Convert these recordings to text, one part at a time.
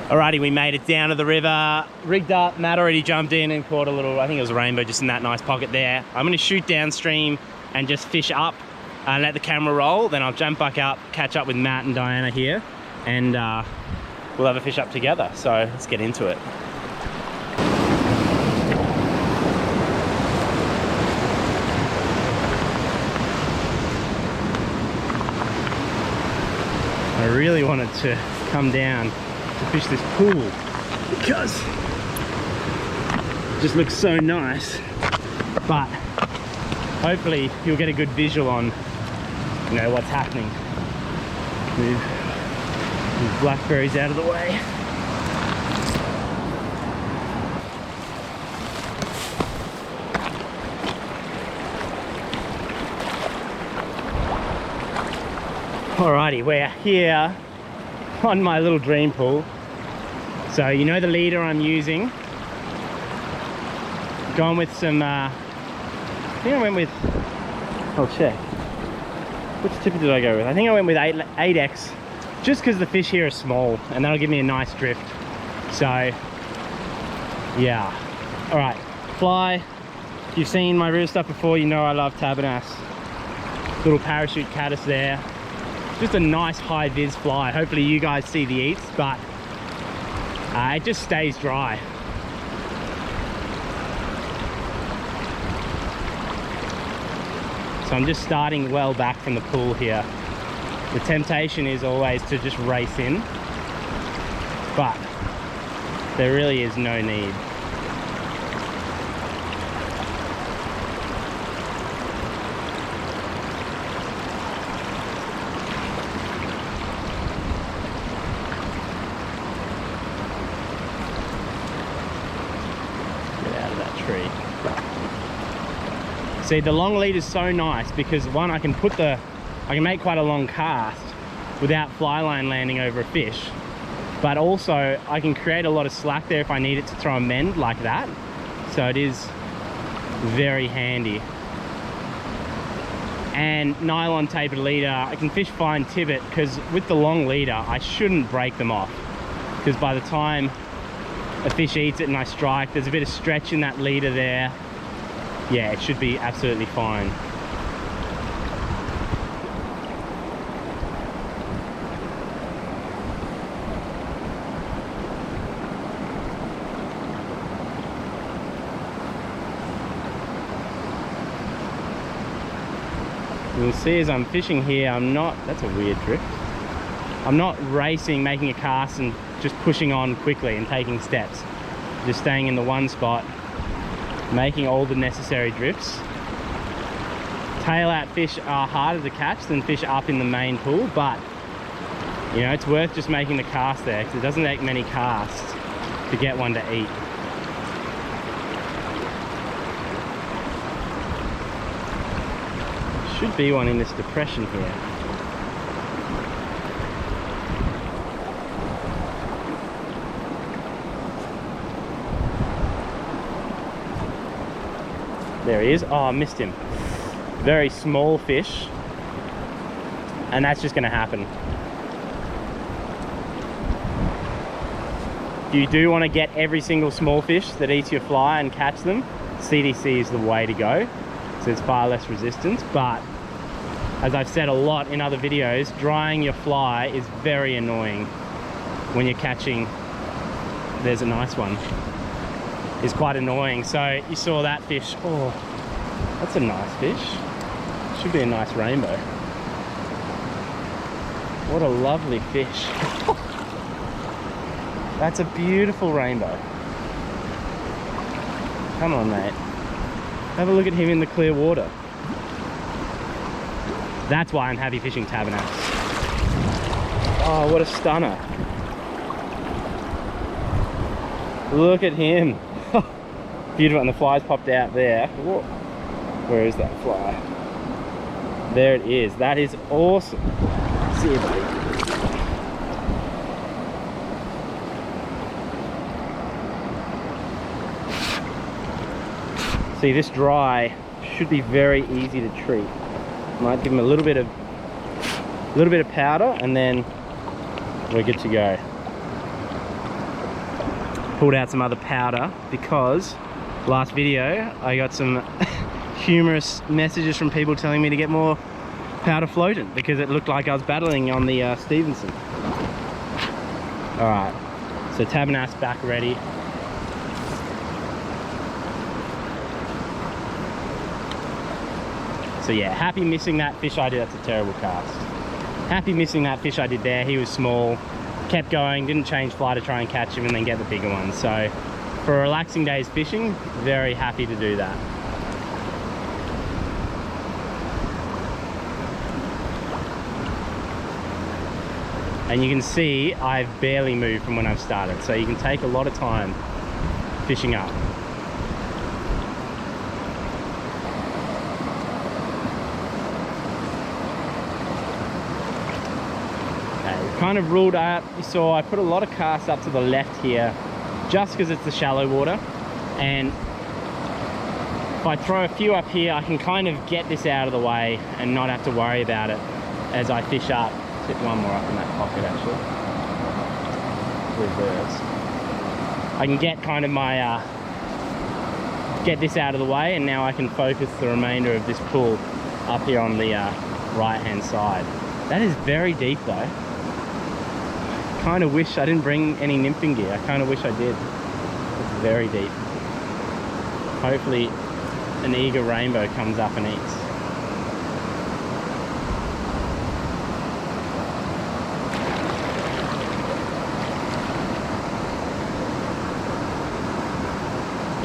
Alrighty, we made it down to the river, rigged up. Matt already jumped in and caught a little, I think it was a rainbow just in that nice pocket there. I'm gonna shoot downstream and just fish up and let the camera roll. Then I'll jump back up, catch up with Matt and Diana here, and we'll have a fish up together. So let's get into it. I really wanted to come down to fish this pool because it just looks so nice, but hopefully you'll get a good visual on, you know, what's happening. Move these blackberries out of the way. Alrighty, we're here on my little dream pool. So you know the leader I'm using. Gone with some, I think I went with, I'll check. Which Tippet did I go with? I think I went with 8X, just because the fish here are small and that'll give me a nice drift. So, yeah. Alright, fly. If you've seen my real stuff before, you know I love tabernas. Little parachute caddis there. Just a nice high vis fly. Hopefully you guys see the eats, but it just stays dry. So I'm just starting well back from the pool here. The temptation is always to just race in, but there really is no need. See, the long lead is so nice because one, I can make quite a long cast without fly line landing over a fish, but also I can create a lot of slack there if I need it to throw a mend like that. So it is very handy. And nylon tapered leader, I can fish fine Tippet because with the long leader I shouldn't break them off, because by the time a fish eats it and I strike, there's a bit of stretch in that leader there. Yeah, it should be absolutely fine. You'll see as I'm fishing here, that's a weird drift. I'm not racing, making a cast and just pushing on quickly and taking steps. Just staying in the one spot, making all the necessary drifts. Tail out fish are harder to catch than fish up in the main pool, but you know, it's worth just making the cast there because it doesn't take many casts to get one to eat. Should be one in this depression here. There he is. Oh, I missed him. Very small fish. And that's just going to happen. If you do want to get every single small fish that eats your fly and catch them, CDC is the way to go. So it's far less resistance. But as I've said a lot in other videos, drying your fly is very annoying when you're catching. There's a nice one. Is quite annoying. So you saw that fish. Oh, that's a nice fish. Should be a nice rainbow. What a lovely fish. That's a beautiful rainbow. Come on, mate. Have a look at him in the clear water. That's why I'm happy fishing tabernas. Oh, what a stunner. Look at him. Beautiful, and the fly's popped out there. Whoa. Where is that fly? There it is. That is awesome. See you, buddy. See, this dry should be very easy to treat. Might give him a little bit of powder, and then we're good to go. pulled out some other powder because last video I got some humorous messages from people telling me to get more powder floatant because it looked like I was battling on the Stevenson. Alright, so Tabernac's back ready. So yeah, happy missing that fish I did. That's a terrible cast. Happy missing that fish I did there. He was small, kept going, didn't change fly to try and catch him and then get the bigger one. So for a relaxing day's fishing, very happy to do that. And you can see I've barely moved from when I've started. So you can take a lot of time fishing up. Kind of ruled out, you saw I put a lot of casts up to the left here just because it's the shallow water, and if I throw a few up here I can kind of get this out of the way and not have to worry about it as I fish up. Tip one more up in that pocket actually. Reverse. I can get kind of my get this out of the way, and now I can focus the remainder of this pool up here on the right hand side. That is very deep though. Kind of wish I didn't bring any nymphing gear. I kind of wish I did. It's very deep. Hopefully an eager rainbow comes up and eats.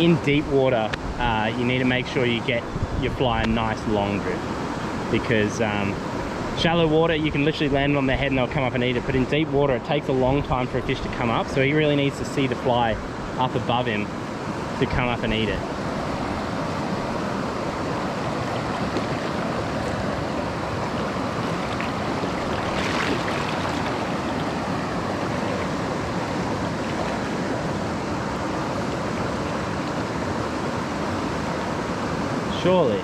In deep water, you need to make sure you get your fly a nice long drift, because shallow water, you can literally land on their head and they'll come up and eat it. But in deep water, it takes a long time for a fish to come up. So he really needs to see the fly up above him to come up and eat it. Surely.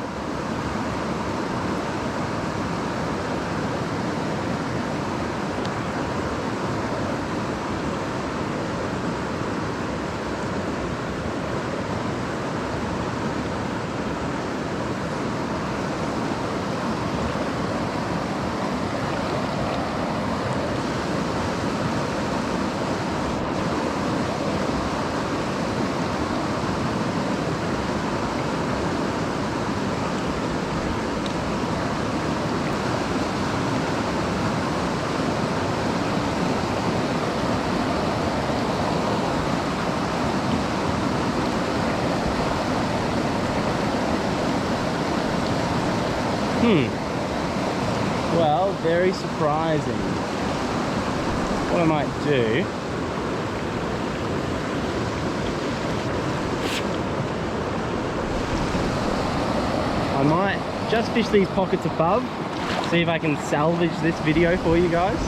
Well, very surprising. What I might do, I might just fish these pockets above, see if I can salvage this video for you guys.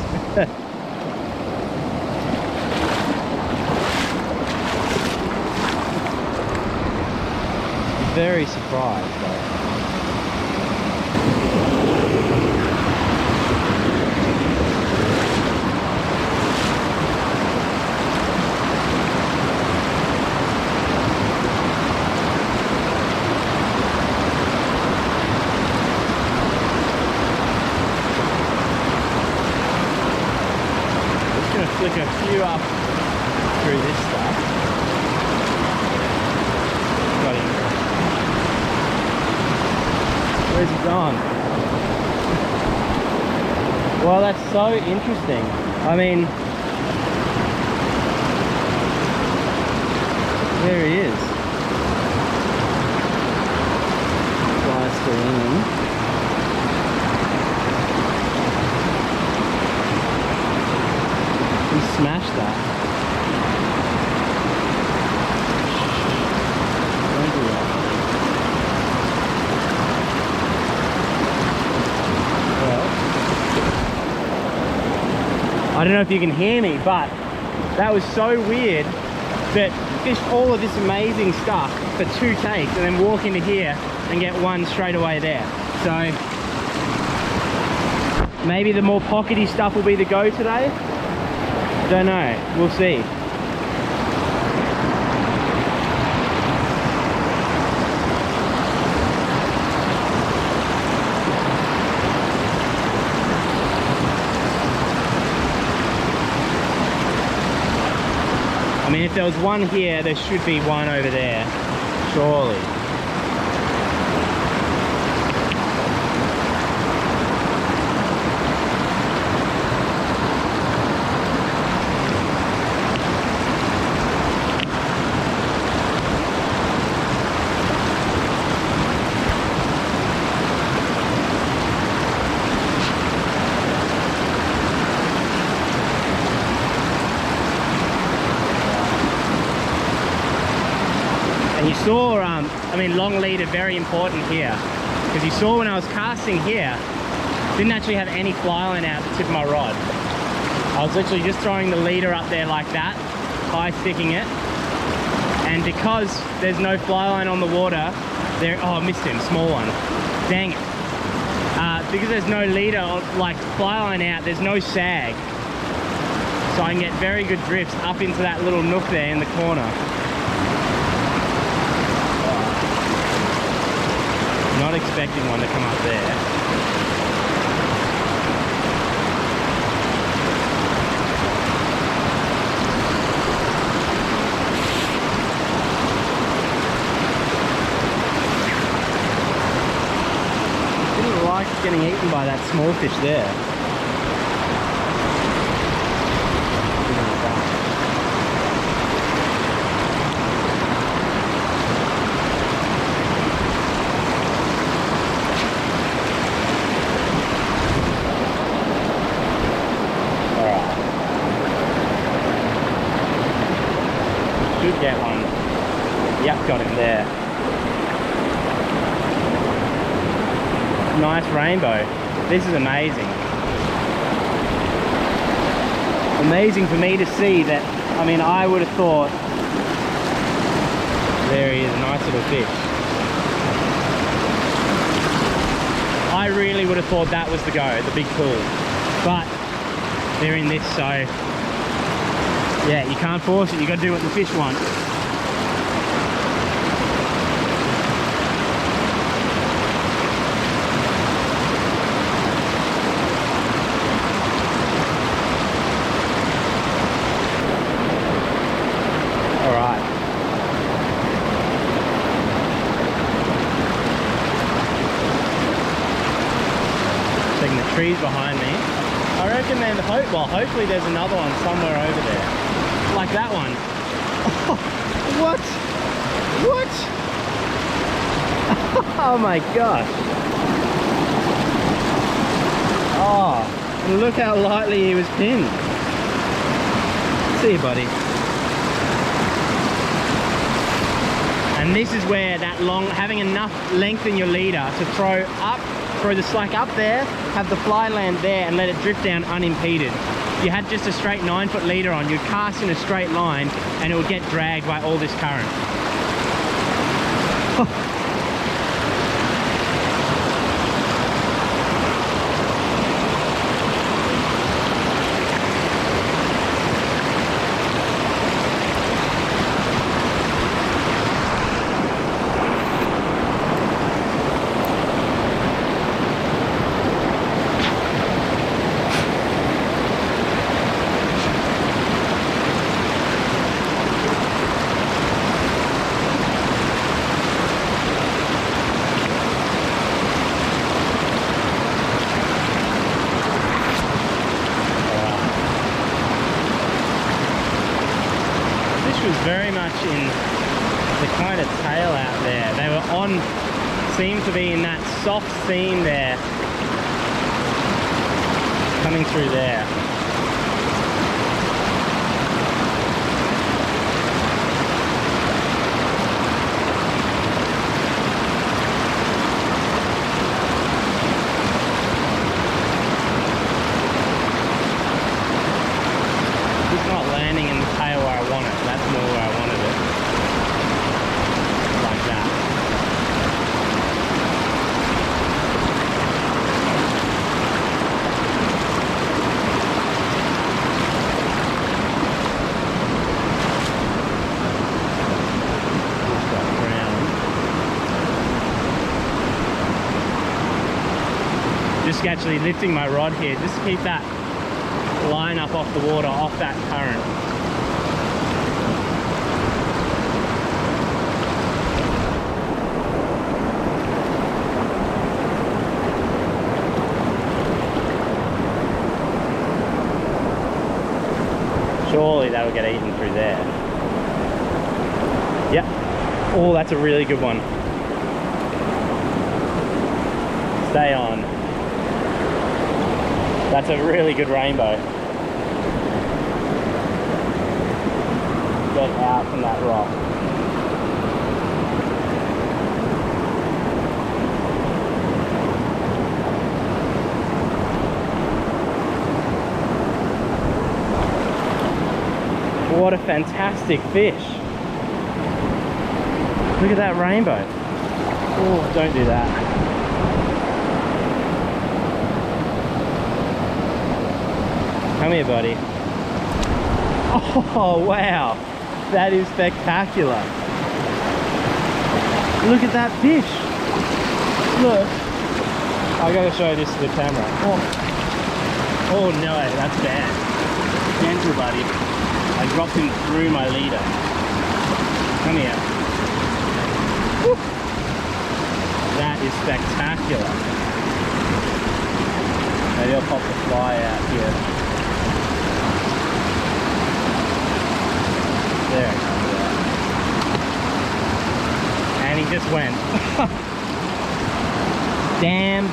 Very surprised though. Flick a few up through this stuff. Got him. Where's he gone? Well, that's so interesting. I mean, there he is. Fly still in. Smash that. Don't do that. Well, I don't know if you can hear me, but that was so weird that fish all of this amazing stuff for 2 takes and then walk into here and get one straight away there. So maybe the more pockety stuff will be the go today. Don't know, we'll see. I mean, if there was one here, there should be one over there, surely. And you saw, I mean, long lead are very important here, because you saw when I was casting here, didn't actually have any fly line out the tip of my rod. I was literally just throwing the leader up there like that, high sticking it, and because there's no fly line on the water, there, oh, I missed him, small one, dang it. Because there's no leader, like fly line out, there's no sag, so I can get very good drifts up into that little nook there in the corner. Not expecting one to come up there. Didn't like getting eaten by that small fish there. Get one. Yep, got him there. Nice rainbow. This is amazing. Amazing for me to see that. I mean, I would have thought, there he is, a nice little fish. I really would have thought that was the go, the big pool. But they're in this, so yeah, you can't force it, you gotta do what the fish want. Alright. Checking the trees behind me. I reckon then, hopefully there's another one somewhere over there. Like that one. Oh, what? What? Oh my gosh. Oh, and look how lightly he was pinned. See you, buddy. And this is where that long, having enough length in your leader to throw the slack up there, have the fly land there and let it drift down unimpeded. If you had just a straight 9-foot leader on, you'd cast in a straight line and it would get dragged by all this current. Very much in the kind of tail out there. They were on, seemed to be in that soft seam there, coming through there. It's not landing in the tail where I want it. That's more where I wanted it. Like that. Just actually lifting my rod here, just to keep that line up off the water, off that current. they'll get eaten through there. Yep. Oh, that's a really good one. Stay on. That's a really good rainbow. Get out from that rock. What a fantastic fish. Look at that rainbow. Oh, don't do that. Come here, buddy. Oh, wow. That is spectacular. Look at that fish. Look. I gotta show this to the camera. Oh no, that's bad. Gentle, buddy. I dropped him through my leader. Come here. Woo. That is spectacular. Maybe I'll pop the fly out here. There it comes out. And he just went.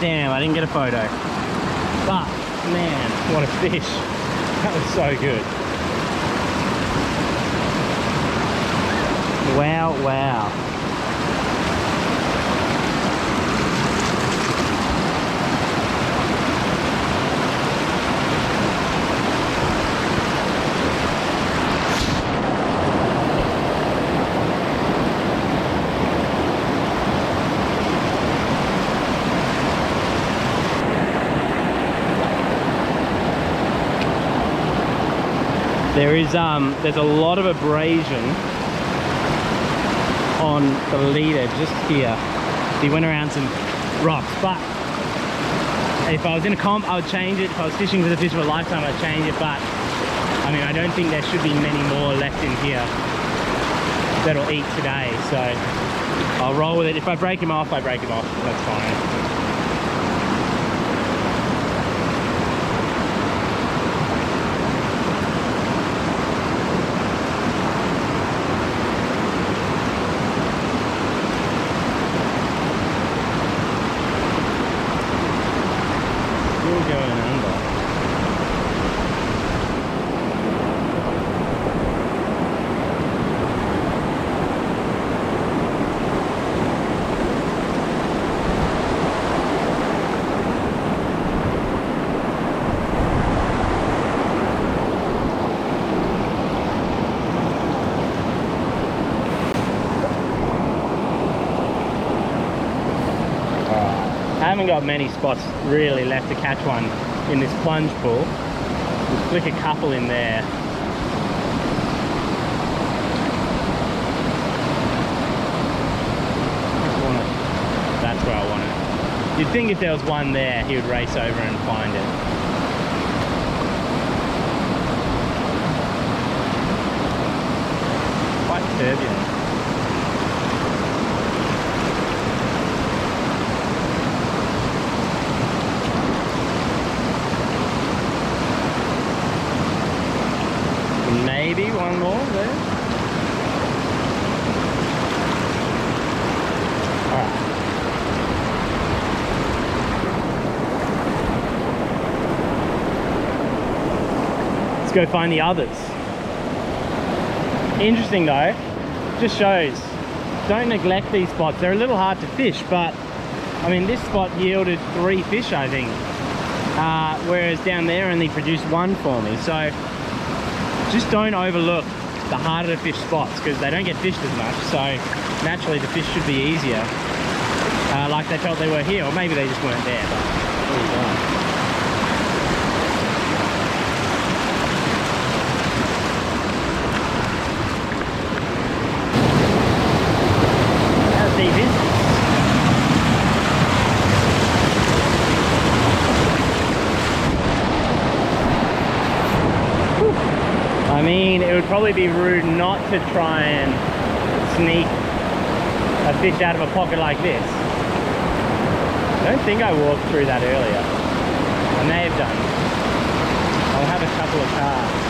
Damn, I didn't get a photo. But, man, what a fish. That was so good. Wow. There's a lot of abrasion on the leader just here. He went around some rocks, but if I was in a comp, I would change it. If I was fishing for the fish of a lifetime, I'd change it. But I mean, I don't think there should be many more left in here that'll eat today. So I'll roll with it. If I break him off, I break him off. That's fine. I haven't got many spots really left to catch one in this plunge pool. We'll flick a couple in there. That's where I want it. You'd think if there was one there, he would race over and find it. Quite turbulent. Maybe one more there. Alright. Let's go find the others. Interesting though, just shows, don't neglect these spots. They're a little hard to fish, but I mean this spot yielded 3 fish I think, whereas down there only produced 1 for me. So just don't overlook the harder to fish spots because they don't get fished as much, so naturally the fish should be easier, like they felt they were here, or maybe they just weren't there, but there you go. How deep is it? I mean, it would probably be rude not to try and sneak a fish out of a pocket like this. I don't think I walked through that earlier. I may have done. I'll have a couple of casts.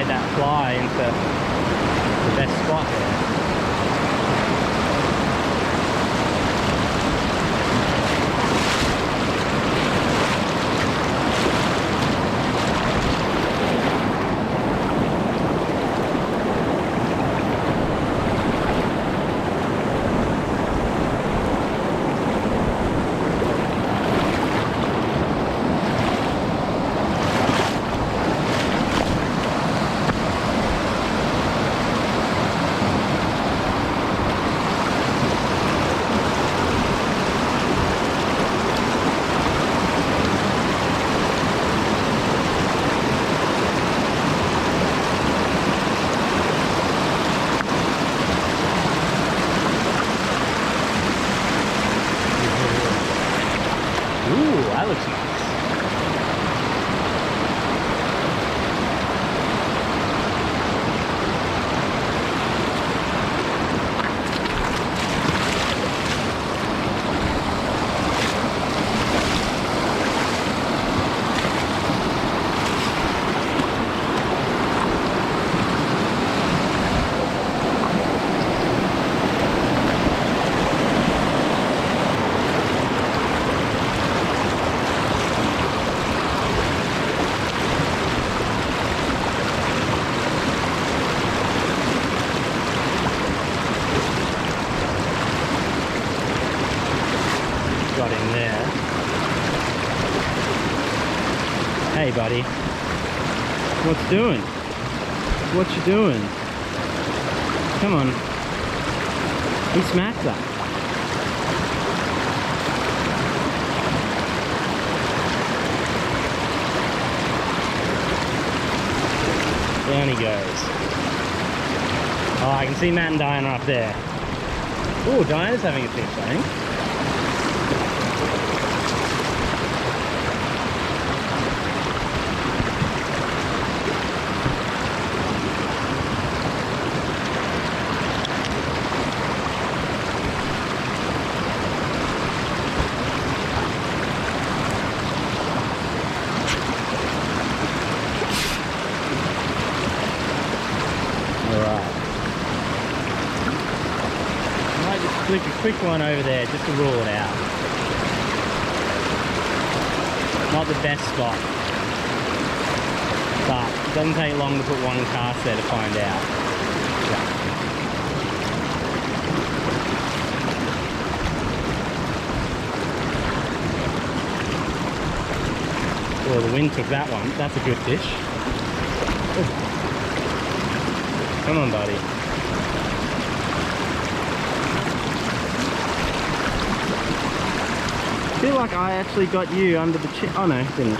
made that fly into the best spot there. That looks nice. Got in there. Hey buddy, what's doing? What you doing? Come on. He smacked that. Down he goes. Oh, I can see Matt and Diana up there. Oh, Diana's having a fish, I think. Flick a quick one over there just to rule it out. Not the best spot, but it doesn't take long to put one cast there to find out. Yeah. Oh, the wind took that one. That's a good fish. Ooh. Come on, buddy. I feel like I actually got you under the chin. Oh no, didn't.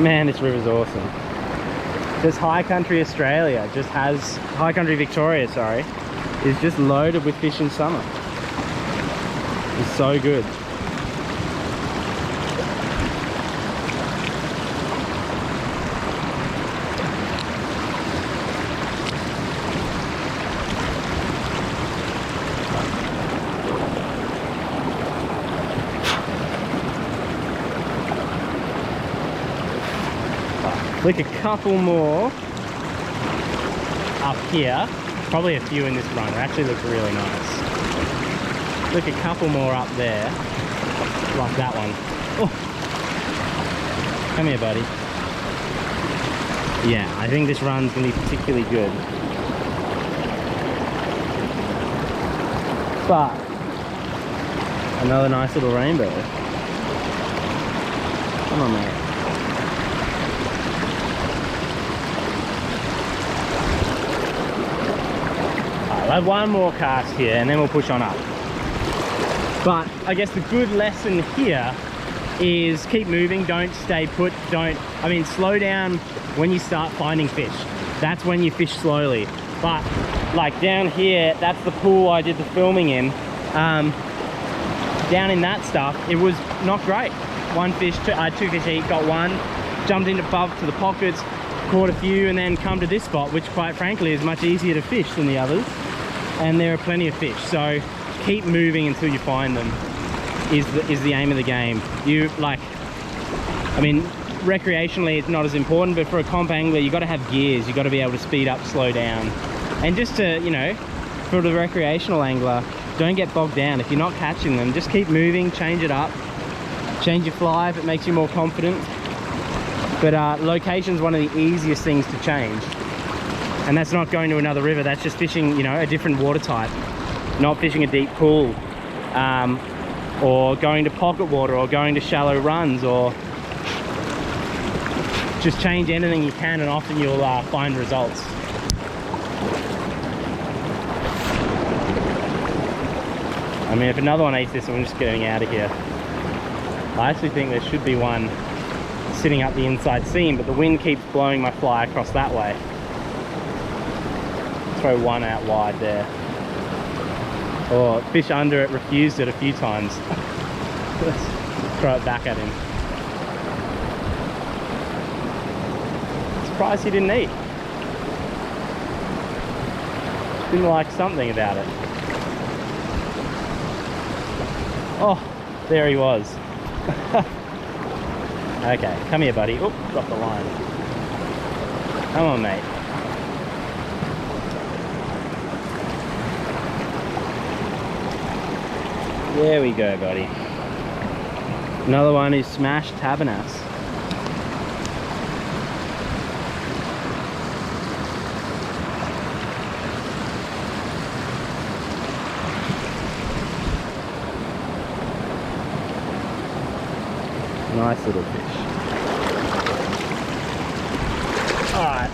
Man, this river's awesome. This High Country Australia just has, High Country Victoria, sorry, is just loaded with fish in summer. It's so good. Flick a couple more up here. Probably a few in this run. It actually looks really nice. Look, a couple more up there, like that one. Oh, come here, buddy. Yeah, I think this run's gonna be particularly good. But another nice little rainbow. Come on, mate. I'll have one more cast here, and then we'll push on up. But I guess the good lesson here is keep moving, don't stay put, slow down when you start finding fish. That's when you fish slowly. But like down here, that's the pool I did the filming in. Down in that stuff, it was not great. One fish, I had two fish each, got one. jumped into above to the pockets, caught a few, and then come to this spot, which quite frankly is much easier to fish than the others, and there are plenty of fish. So keep moving until you find them is the aim of the game. You like, I mean, recreationally it's not as important, but for a comp angler you got to have gears. You got to be able to speed up, slow down, and just to, you know, for the recreational angler, don't get bogged down. If you're not catching them, just keep moving, change it up, change your fly if it makes you more confident. But location's one of the easiest things to change, and that's not going to another river. That's just fishing, you know, a different water type, not fishing a deep pool, or going to pocket water, or going to shallow runs, or just change anything you can, and often you'll find results. I mean, if another one eats this, I'm just getting out of here. I actually think there should be one sitting up the inside seam, but the wind keeps blowing my fly across that way. Throw one out wide there. Oh, fish under it refused it a few times. Let's throw it back at him. Surprised he didn't eat. Didn't like something about it. Oh, there he was. Okay, come here, buddy. Oop, dropped the line. Come on, mate. There we go, buddy. Another one is smashed tabernas. Nice little fish. Alright,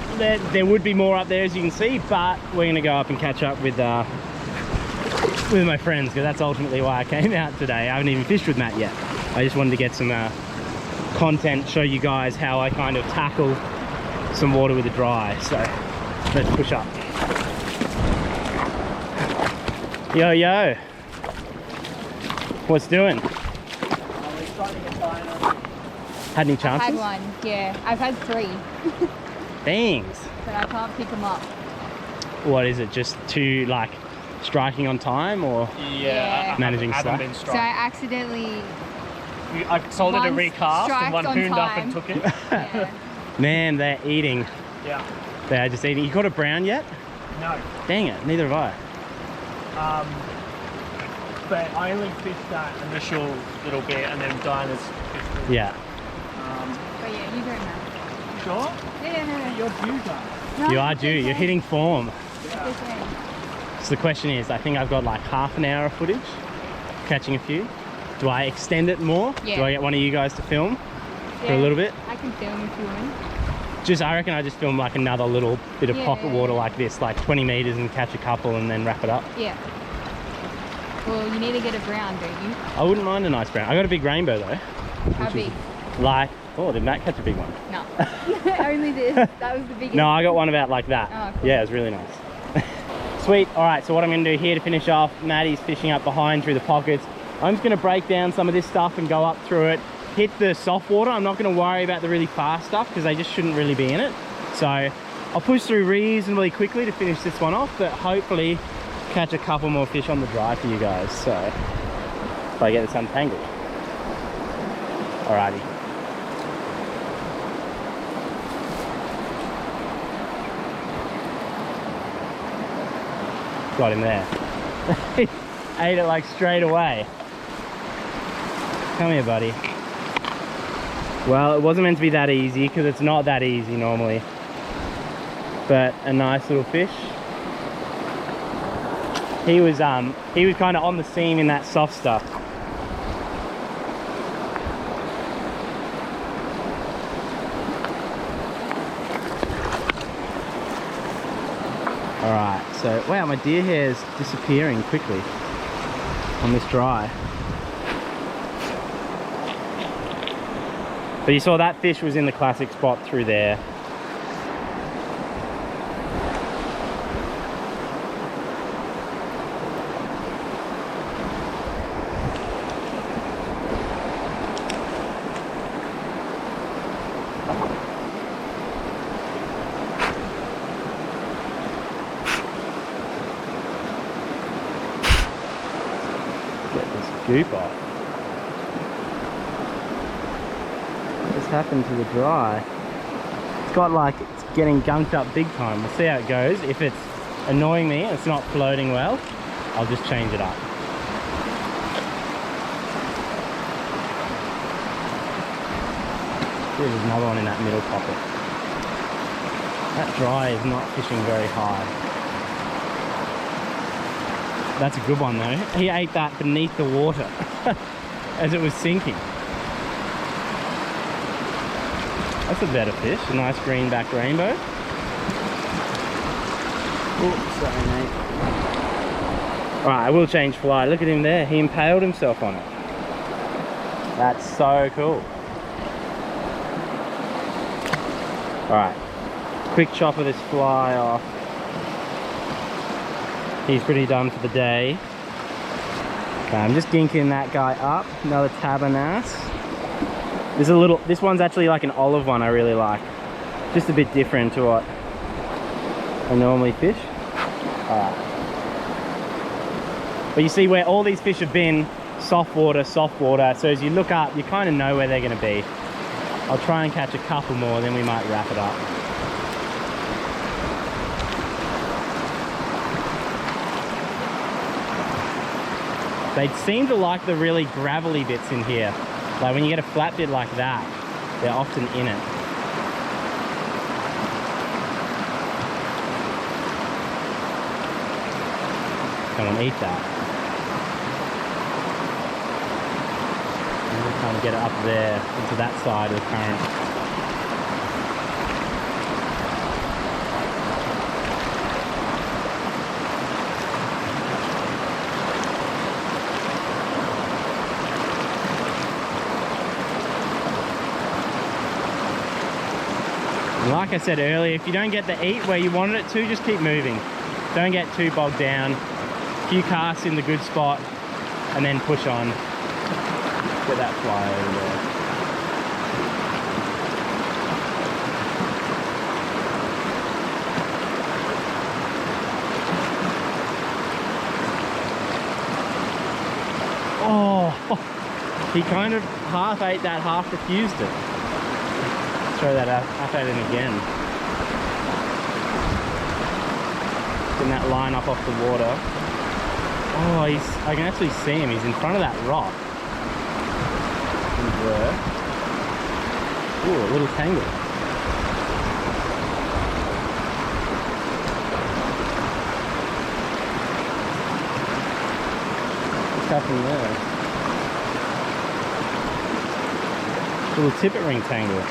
there would be more up there, as you can see, but we're going to go up and catch up with my friends, because that's ultimately why I came out today. I haven't even fished with Matt yet. I just wanted to get some content, show you guys how I kind of tackle some water with a dry. So let's push up. Yo, yo. What's doing? Had any chances? I had one, yeah. I've had 3. Thanks. But I can't pick them up. What is it? Just too, like, striking on time, or managing slack? So I accidentally... I sold it a recast and one hooned up and took it. Yeah. Man, they're eating. Yeah. They're just eating. You caught a brown yet? No. Dang it, neither have I. But I only fished that initial little bit, and then Dinah's fished it. Yeah. But yeah, you don't know. Sure? Yeah, no. You're due, Dinah. No, You are due. it's okay. You're hitting form. It's okay. So the question is, I think I've got like half an hour of footage, catching a few. Do I extend it more? Yeah. Do I get one of you guys to film for Yeah, a little bit? I can film if you want. I reckon I just film like another little bit of pocket water like this, like 20 meters, and catch a couple and then wrap it up. Yeah. Well, you need to get a brown, don't you? I wouldn't mind a nice brown. I got a big rainbow though. How big? Like, oh, did Matt catch a big one? No. Only this. That was the biggest. No, I got one about like that. Oh, cool. Yeah, it was really nice. Sweet. All right, so what I'm going to do here to finish off, Maddie's fishing up behind through the pockets. I'm just going to break down some of this stuff and go up through it, hit the soft water. I'm not going to worry about the really fast stuff because they just shouldn't really be in it. So I'll push through reasonably quickly to finish this one off, but hopefully catch a couple more fish on the dry for you guys. So if I get this untangled. Alrighty. Got him there. He ate it like straight away. Come here, buddy. Well, it wasn't meant to be that easy because it's not that easy normally. But a nice little fish. He was kind of on the seam in that soft stuff. Alright, so wow, my deer hair is disappearing quickly on this dry. But you saw that fish was in the classic spot through there. scoop off. What's happened to the dry? It's got like, it's getting gunked up big time. We'll see how it goes. If it's annoying me and it's not floating well, I'll just change it up. There's another one in that middle pocket. That dry is not fishing very high. That's a good one though. He ate that beneath the water as it was sinking. That's a better fish, a nice greenback rainbow. Oops, sorry mate. Alright, I will change fly. Look at him there, he impaled himself on it. That's so cool. Alright, quick chop of this fly off. He's pretty done for the day. Okay, I'm just ginking that guy up. Another tabernass. This one's actually like an olive one I really like. Just a bit different to what I normally fish. Alright. But you see where all these fish have been, soft water. So as you look up, you kind of know where they're going to be. I'll try and catch a couple more, then we might wrap it up. They seem to like the really gravelly bits in here. Like when you get a flat bit like that, they're often in it. Come on, eat that. I'm trying to get it up there into that side of the current. Like I said earlier, if you don't get the eat where you wanted it to, just keep moving. Don't get too bogged down. A few casts in the good spot and then push on. Get that fly over there. Oh, he kind of half ate that, half refused it. Throw that up at him again. Getting that line up off the water. Oh, I can actually see him. He's in front of that rock. Ooh, a little tangle. What's happening there? Little tippet ring tangle.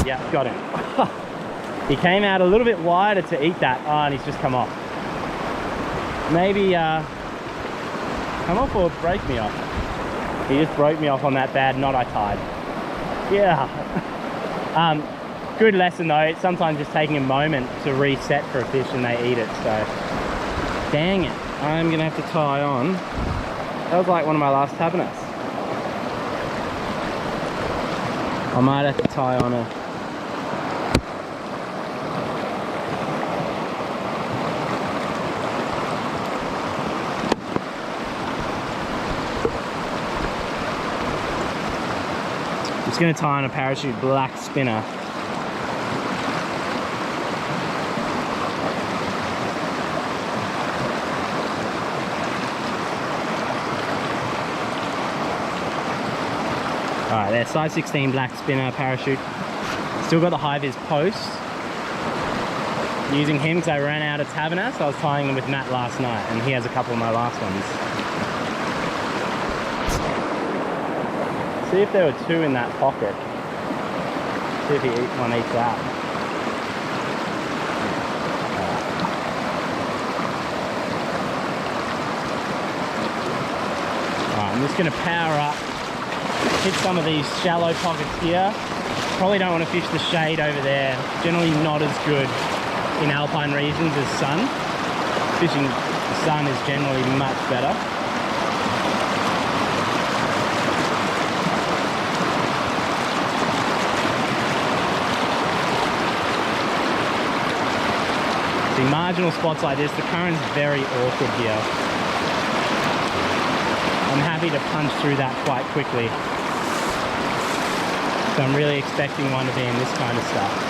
Yeah, got him. He came out a little bit wider to eat that. Oh, and he's just come off. Maybe come off or break me off. He just broke me off on that bad knot I tied. Yeah. Good lesson though. It's sometimes just taking a moment to reset for a fish and they eat it. So, dang it. I'm gonna have to tie on. That was like one of my last tabernets. I might have to tie on a just going to tie on a parachute black spinner. Alright, there, size 16 black spinner parachute. Still got the high vis post. Using him because I ran out of tabernass. I was tying him with Matt last night and he has a couple of my last ones. See if there were two in that pocket. See if one eats that. Alright, I'm just going to power up, hit some of these shallow pockets here. Probably don't want to fish the shade over there. Generally not as good in alpine regions as sun. fishing the sun is generally much better. See, marginal spots like this, the current's very awkward here. I'm happy to punch through that quite quickly. So I'm really expecting one to be in this kind of stuff.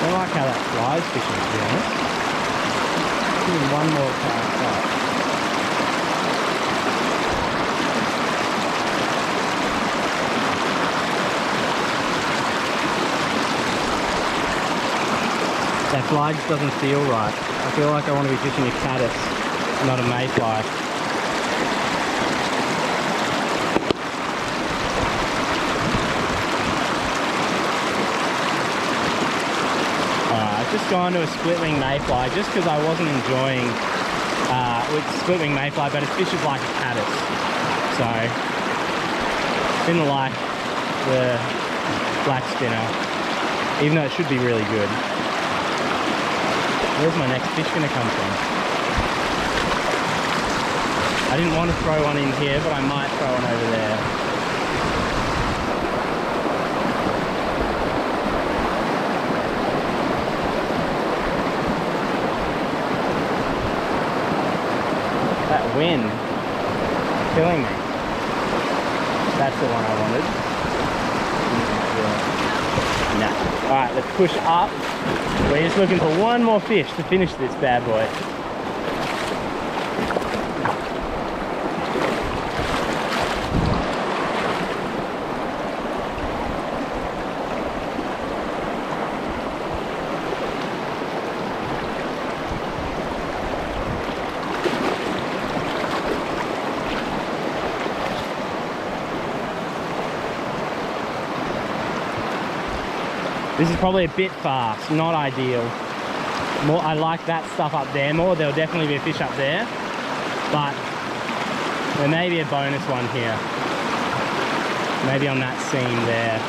I like how that flies fishing, to be honest. Give me one more cast up. That fly just doesn't feel right. I feel like I want to be fishing a caddis, not a mayfly. Just gone to a split wing mayfly just because I wasn't enjoying with split wing mayfly, but it fishes like a caddis, so didn't like the black spinner, even though it should be really good. Where's my next fish going to come from? I didn't want to throw one in here, but I might throw one over there. That wind, killing me. That's the one I wanted. No. Alright, let's push up. We're just looking for one more fish to finish this bad boy. This is probably a bit fast, not ideal. More, I like that stuff up there more. There'll definitely be a fish up there, but there may be a bonus one here. Maybe on that seam there.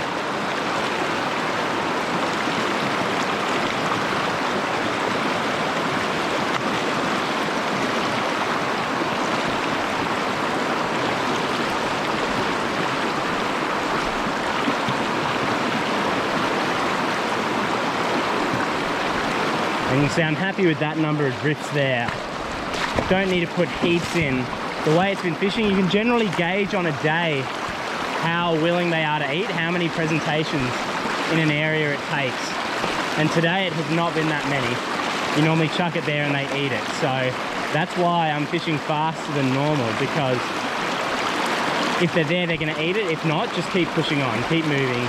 And you can see I'm happy with that number of drifts there. Don't need to put heaps in. The way it's been fishing, you can generally gauge on a day how willing they are to eat, how many presentations in an area it takes. And today it has not been that many. You normally chuck it there and they eat it. So that's why I'm fishing faster than normal, because if they're there, they're gonna eat it. If not, just keep pushing on, keep moving.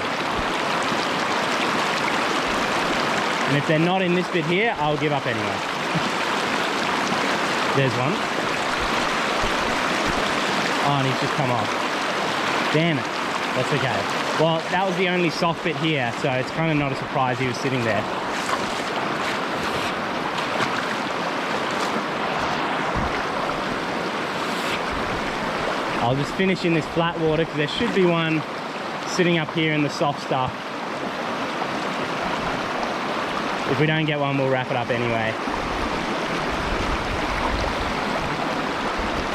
And if they're not in this bit here, I'll give up anyway. There's one. Oh, and he's just come off. Damn it. That's okay. Well, that was the only soft bit here, so it's kind of not a surprise he was sitting there. I'll just finish in this flat water because there should be one sitting up here in the soft stuff. If we don't get one, we'll wrap it up anyway.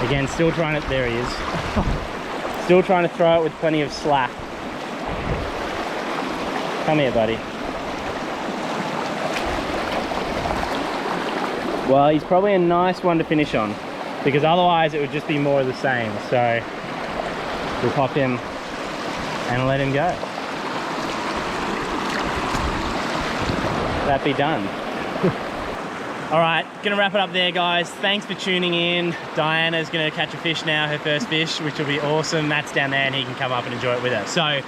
Again, still trying to, there he is. Still trying to throw it with plenty of slack. Come here, buddy. Well, he's probably a nice one to finish on, because otherwise it would just be more of the same. So we'll pop him and let him go. That be done. All right, gonna wrap it up there, guys. Thanks for tuning in. Diana's gonna catch a fish now, her first fish, which will be awesome. Matt's down there and he can come up and enjoy it with us. So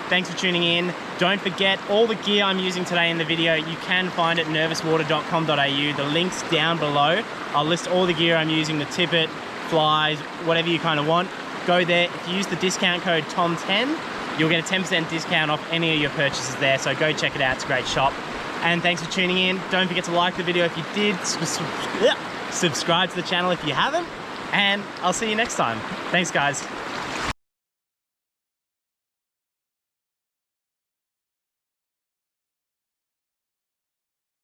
Thanks for tuning in. Don't forget, all the gear I'm using today in the video, you can find at nervouswater.com.au. The link's down below. I'll list all the gear I'm using, the Tippet, flies, whatever you kind of want. Go there. If you use the discount code TOM10, you'll get a 10% discount off any of your purchases there. So go check it out. It's a great shop. And thanks for tuning in. Don't forget to like the video if you did. Subscribe to the channel if you haven't. And I'll see you next time. Thanks, guys.